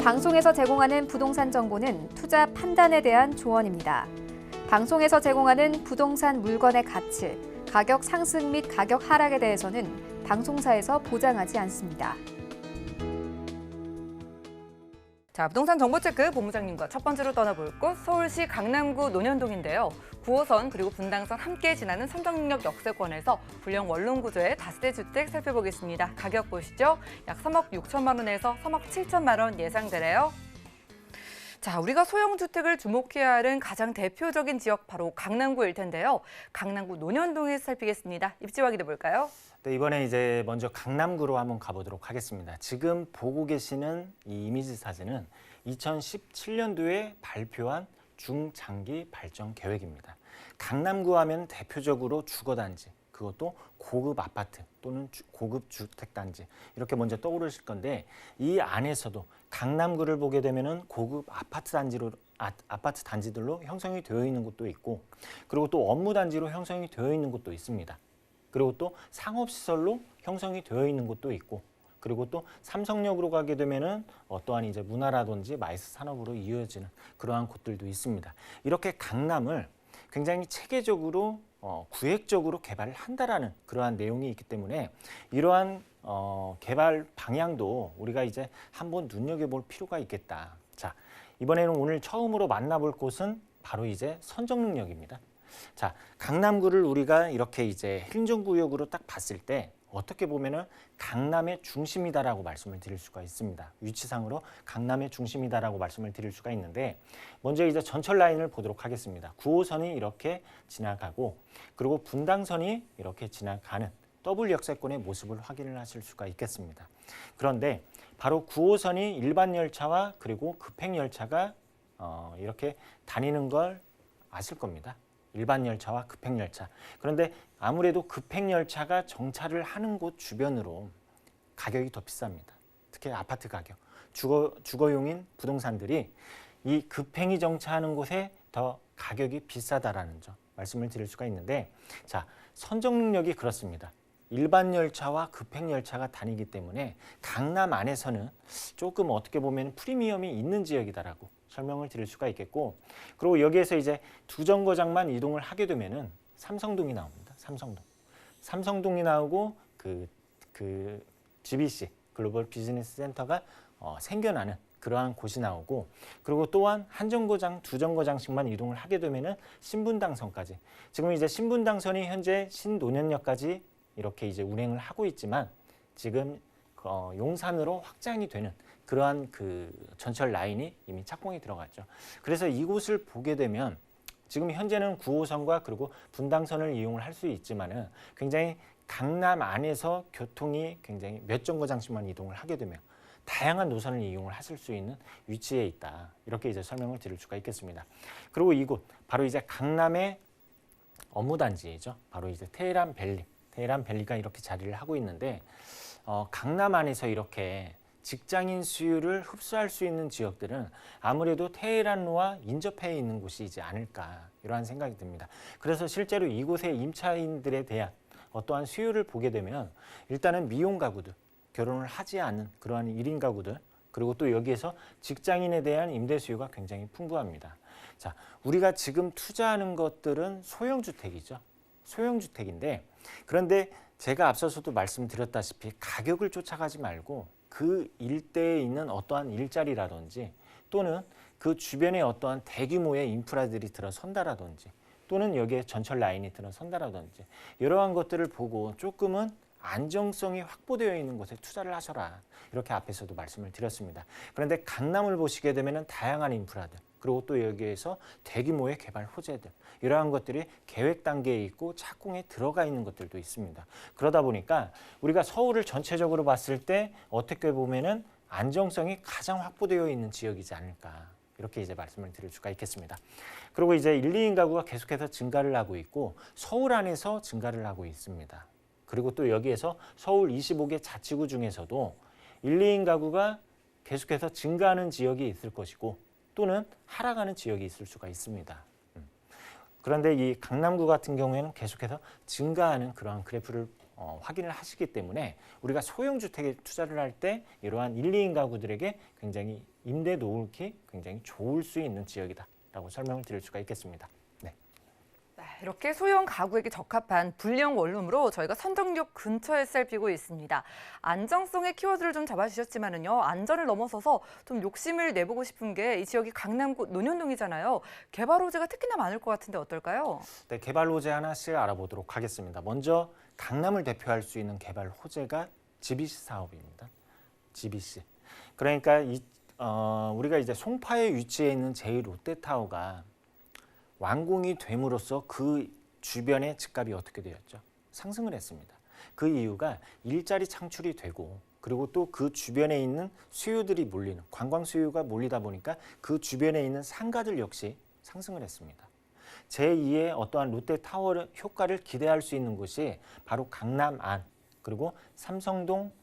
방송에서 제공하는 부동산 정보는 투자 판단에 대한 조언입니다. 방송에서 제공하는 부동산 물건의 가치, 가격 상승 및 가격 하락에 대해서는 방송사에서 보장하지 않습니다. 자, 부동산 정보체크 본부장님과 첫 번째로 떠나볼 곳 서울시 강남구 논현동인데요. 9호선 그리고 분당선 함께 지나는 선정역 역세권에서 불량 원룸 구조의 다세대 주택 살펴보겠습니다. 가격 보시죠. 약 3억 6천만 원에서 3억 7천만 원 예상되네요. 자, 우리가 소형주택을 주목해야 하는 가장 대표적인 지역 바로 강남구일 텐데요. 강남구 논현동에서 살피겠습니다. 입지 확인해 볼까요? 네, 이번에 이제 먼저 강남구로 한번 가보도록 하겠습니다. 지금 보고 계시는 이 이미지 사진은 2017년도에 발표한 중장기 발전 계획입니다. 강남구 하면 대표적으로 주거단지, 그것도 고급 아파트 또는 고급 주택단지 이렇게 먼저 떠오르실 건데 이 안에서도 강남구를 보게 되면은 고급 아파트 단지들로 형성이 되어 있는 곳도 있고 그리고 또 업무 단지로 형성이 되어 있는 곳도 있습니다. 그리고 또 상업시설로 형성이 되어 있는 곳도 있고 그리고 또 삼성역으로 가게 되면은 어떠한 이제 문화라든지 마이스 산업으로 이어지는 그러한 곳들도 있습니다. 이렇게 강남을 굉장히 체계적으로 구획적으로 개발을 한다라는 그러한 내용이 있기 때문에 이러한 개발 방향도 우리가 이제 한번 눈여겨볼 필요가 있겠다. 자, 이번에는 오늘 처음으로 만나볼 곳은 바로 이제 선정릉역입니다. 자, 강남구를 우리가 이렇게 이제 행정구역으로 딱 봤을 때 어떻게 보면은 강남의 중심이다라고 말씀을 드릴 수가 있습니다. 위치상으로 강남의 중심이다라고 말씀을 드릴 수가 있는데 먼저 이제 전철 라인을 보도록 하겠습니다. 9호선이 이렇게 지나가고 그리고 분당선이 이렇게 지나가는 더블 역세권의 모습을 확인을 하실 수가 있겠습니다. 그런데 바로 9호선이 일반 열차와 그리고 급행 열차가 이렇게 다니는 걸 아실 겁니다. 일반 열차와 급행 열차. 그런데 아무래도 급행 열차가 정차를 하는 곳 주변으로 가격이 더 비쌉니다. 특히 아파트 가격, 주거용인 부동산들이 이 급행이 정차하는 곳에 더 가격이 비싸다라는 점 말씀을 드릴 수가 있는데 자, 선정릉역이 그렇습니다. 일반 열차와 급행 열차가 다니기 때문에 강남 안에서는 조금 어떻게 보면 프리미엄이 있는 지역이다라고 설명을 드릴 수가 있겠고 그리고 여기에서 이제 두 정거장만 이동을 하게 되면은 삼성동이 나옵니다. 삼성동이 나오고 그 GBC 글로벌 비즈니스 센터가 생겨나는 그러한 곳이 나오고 그리고 또한 한 정거장, 두 정거장씩만 이동을 하게 되면은 신분당선까지 지금 이제 신분당선이 현재 신논현역까지 이렇게 이제 운행을 하고 있지만 지금 용산으로 확장이 되는 그러한 그 전철 라인이 이미 착공이 들어갔죠. 그래서 이곳을 보게 되면 지금 현재는 9호선과 그리고 분당선을 이용을 할 수 있지만은 굉장히 강남 안에서 교통이 굉장히 몇 정거장씩만 이동을 하게 되면 다양한 노선을 이용을 하실 수 있는 위치에 있다. 이렇게 이제 설명을 드릴 수가 있겠습니다. 그리고 이곳 바로 이제 강남의 업무단지이죠. 바로 이제 테헤란밸리가 이렇게 자리를 하고 있는데 강남 안에서 이렇게 직장인 수요를 흡수할 수 있는 지역들은 아무래도 테헤란로와 인접해 있는 곳이지 않을까 이러한 생각이 듭니다. 그래서 실제로 이곳의 임차인들에 대한 어떠한 수요를 보게 되면 일단은 미혼 가구들, 결혼을 하지 않는 그러한 1인 가구들 그리고 또 여기에서 직장인에 대한 임대 수요가 굉장히 풍부합니다. 자, 우리가 지금 투자하는 것들은 소형주택이죠. 소형주택인데 그런데 제가 앞서서도 말씀드렸다시피 가격을 쫓아가지 말고 그 일대에 있는 어떠한 일자리라든지 또는 그 주변에 어떠한 대규모의 인프라들이 들어선다라든지 또는 여기에 전철 라인이 들어선다라든지 이러한 것들을 보고 조금은 안정성이 확보되어 있는 곳에 투자를 하셔라. 이렇게 앞에서도 말씀을 드렸습니다. 그런데 강남을 보시게 되면 다양한 인프라들 그리고 또 여기에서 대규모의 개발 호재들 이러한 것들이 계획 단계에 있고 착공에 들어가 있는 것들도 있습니다. 그러다 보니까 우리가 서울을 전체적으로 봤을 때 어떻게 보면은 안정성이 가장 확보되어 있는 지역이지 않을까 이렇게 이제 말씀을 드릴 수가 있겠습니다. 그리고 이제 1, 2인 가구가 계속해서 증가를 하고 있고 서울 안에서 증가를 하고 있습니다. 그리고 또 여기에서 서울 25개 자치구 중에서도 1, 2인 가구가 계속해서 증가하는 지역이 있을 것이고 또는 하락하는 지역이 있을 수가 있습니다. 그런데 이 강남구 같은 경우에는 계속해서 증가하는 그러한 그래프를 확인을 하시기 때문에 우리가 소형 주택에 투자를 할 때 이러한 1, 2인 가구들에게 굉장히 임대 놓기 굉장히 좋을 수 있는 지역이다라고 설명을 드릴 수가 있겠습니다. 네. 네, 이렇게 소형 가구에게 적합한 불량 원룸으로 저희가 선정역 근처에 살피고 있습니다. 안정성의 키워드를 좀 잡아주셨지만은요, 안전을 넘어서서 좀 욕심을 내보고 싶은 게 이 지역이 강남구 논현동이잖아요. 개발 호재가 특히나 많을 것 같은데 어떨까요? 네, 개발 호재 하나씩 알아보도록 하겠습니다. 먼저 강남을 대표할 수 있는 개발 호재가 GBC 사업입니다. GBC. 그러니까 우리가 이제 송파에 위치해 있는 제2롯데타워가 완공이 됨으로써 그 주변의 집값이 어떻게 되었죠? 상승을 했습니다. 그 이유가 일자리 창출이 되고 그리고 또 그 주변에 있는 수요들이 몰리는 관광 수요가 몰리다 보니까 그 주변에 있는 상가들 역시 상승을 했습니다. 제2의 어떠한 롯데타워 효과를 기대할 수 있는 곳이 바로 강남 안 그리고 삼성동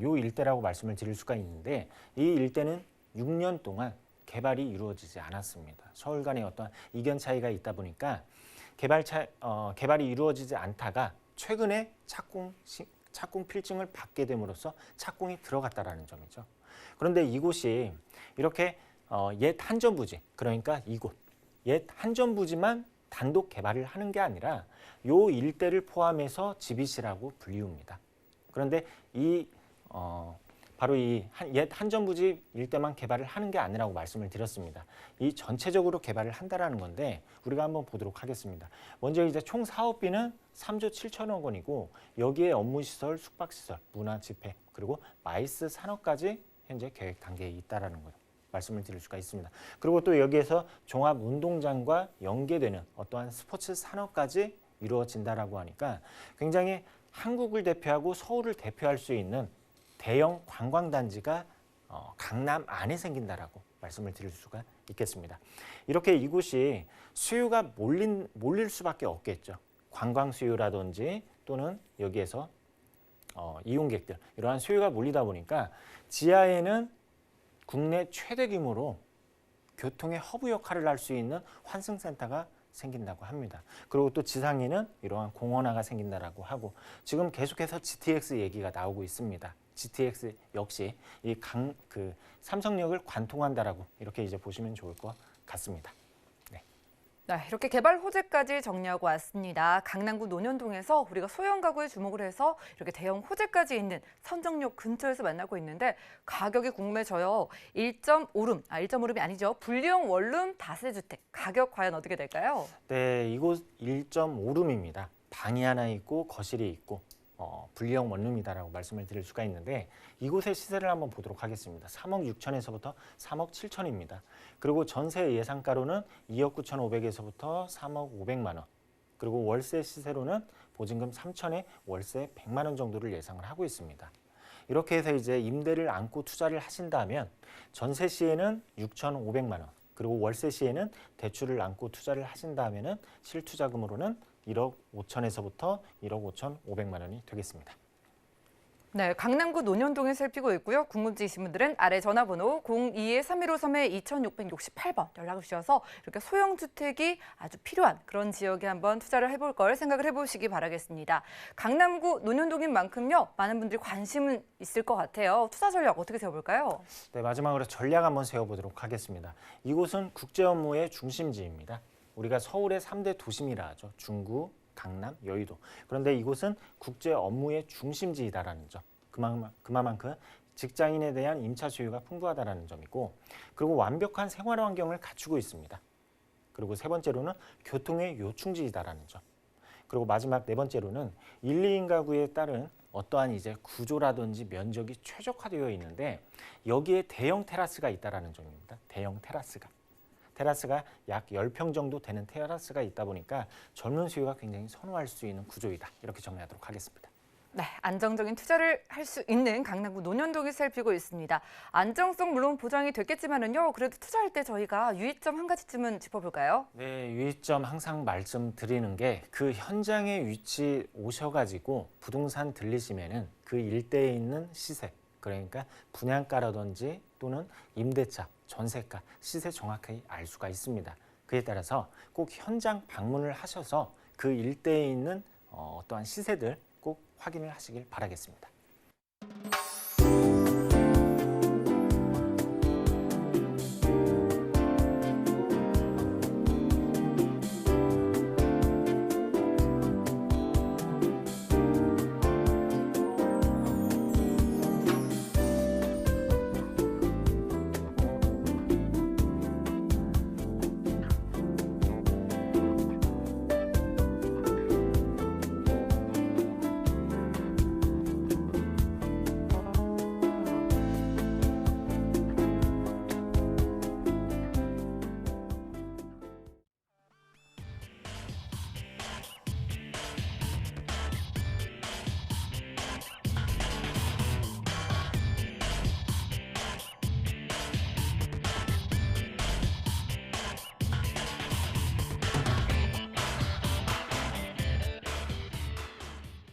요 일대라고 말씀을 드릴 수가 있는데 이 일대는 6년 동안 개발이 이루어지지 않았습니다. 서울 간의 어떤 이견 차이가 있다 보니까 개발이 이루어지지 않다가 최근에 착공 필증을 받게 됨으로써 착공이 들어갔다라는 점이죠. 그런데 이곳이 이렇게 옛 한전부지 그러니까 이곳 옛 한전부지만 단독 개발을 하는 게 아니라 요 일대를 포함해서 GBC라고 불리웁니다. 그런데 바로 이 옛 한전부지 일대만 개발을 하는 게 아니라고 말씀을 드렸습니다. 이 전체적으로 개발을 한다라는 건데 우리가 한번 보도록 하겠습니다. 먼저 이제 총 사업비는 3조 7천억 원이고 여기에 업무시설, 숙박시설, 문화, 집회 그리고 마이스 산업까지 현재 계획 단계에 있다라는 거 말씀을 드릴 수가 있습니다. 그리고 또 여기에서 종합운동장과 연계되는 어떠한 스포츠 산업까지 이루어진다라고 하니까 굉장히 한국을 대표하고 서울을 대표할 수 있는 대형 관광단지가 강남 안에 생긴다라고 말씀을 드릴 수가 있겠습니다. 이렇게 이곳이 수요가 몰릴 수밖에 없겠죠. 관광 수요라든지 또는 여기에서 이용객들 이러한 수요가 몰리다 보니까 지하에는 국내 최대 규모로 교통의 허브 역할을 할 수 있는 환승센터가 생긴다고 합니다. 그리고 또 지상에는 이러한 공원화가 생긴다라고 하고 지금 계속해서 GTX 얘기가 나오고 있습니다. GTX 역시 그 삼성역을 관통한다라고 이렇게 이제 보시면 좋을 것 같습니다. 네, 이렇게 개발 호재까지 정리하고 왔습니다. 강남구 논현동에서 우리가 소형 가구에 주목을 해서 이렇게 대형 호재까지 있는 선정역 근처에서 만나고 있는데 가격이 궁금해져요. 1.5룸이 아니죠. 분리형 원룸 다세주택 가격 과연 어떻게 될까요? 네, 이곳 1.5룸입니다. 방이 하나 있고 거실이 있고 분리형 원룸이다라고 말씀을 드릴 수가 있는데 이곳의 시세를 한번 보도록 하겠습니다. 3억 6천에서부터 3억 7천입니다. 그리고 전세 예상가로는 2억 9,500에서부터 3억 500만 원. 그리고 월세 시세로는 보증금 3천에 월세 100만 원 정도를 예상을 하고 있습니다. 이렇게 해서 이제 임대를 안고 투자를 하신다면 전세 시에는 6,500만 원. 그리고 월세 시에는 대출을 안고 투자를 하신다면은 실투자금으로는 1억 5천에서부터 1억 5,500만 원이 되겠습니다. 네, 강남구 논현동에 살피고 있고요. 궁금증이신 분들은 아래 전화번호 02-3153-2668번 연락을 주셔서 이렇게 소형 주택이 아주 필요한 그런 지역에 한번 투자를 해볼 걸 생각을 해보시기 바라겠습니다. 강남구 논현동인 만큼요. 많은 분들이 관심은 있을 것 같아요. 투자 전략 어떻게 세워볼까요? 네, 마지막으로 전략 한번 세워보도록 하겠습니다. 이곳은 국제 업무의 중심지입니다. 우리가 서울의 3대 도심이라 하죠. 중구, 강남, 여의도. 그런데 이곳은 국제 업무의 중심지이다라는 점. 그만큼 직장인에 대한 임차 수요가 풍부하다라는 점이고 그리고 완벽한 생활 환경을 갖추고 있습니다. 그리고 세 번째로는 교통의 요충지이다라는 점. 그리고 마지막 네 번째로는 1, 2인 가구에 따른 어떠한 이제 구조라든지 면적이 최적화되어 있는데 여기에 대형 테라스가 있다라는 점입니다. 대형 테라스가 약 10평 정도 되는 테라스가 있다 보니까 젊은 수요가 굉장히 선호할 수 있는 구조이다. 이렇게 정리하도록 하겠습니다. 네, 안정적인 투자를 할 수 있는 강남구 논현동이 살피고 있습니다. 안정성 물론 보장이 됐겠지만은요. 그래도 투자할 때 저희가 유의점 한 가지쯤은 짚어볼까요? 네, 유의점 항상 말씀드리는 게 그 현장에 위치 오셔가지고 부동산 들리시면은 그 일대에 있는 시세, 그러니까 분양가라든지 또는 임대차, 전세가, 시세 정확하게 알 수가 있습니다. 그에 따라서 꼭 현장 방문을 하셔서 그 일대에 있는 어떠한 시세들 꼭 확인을 하시길 바라겠습니다.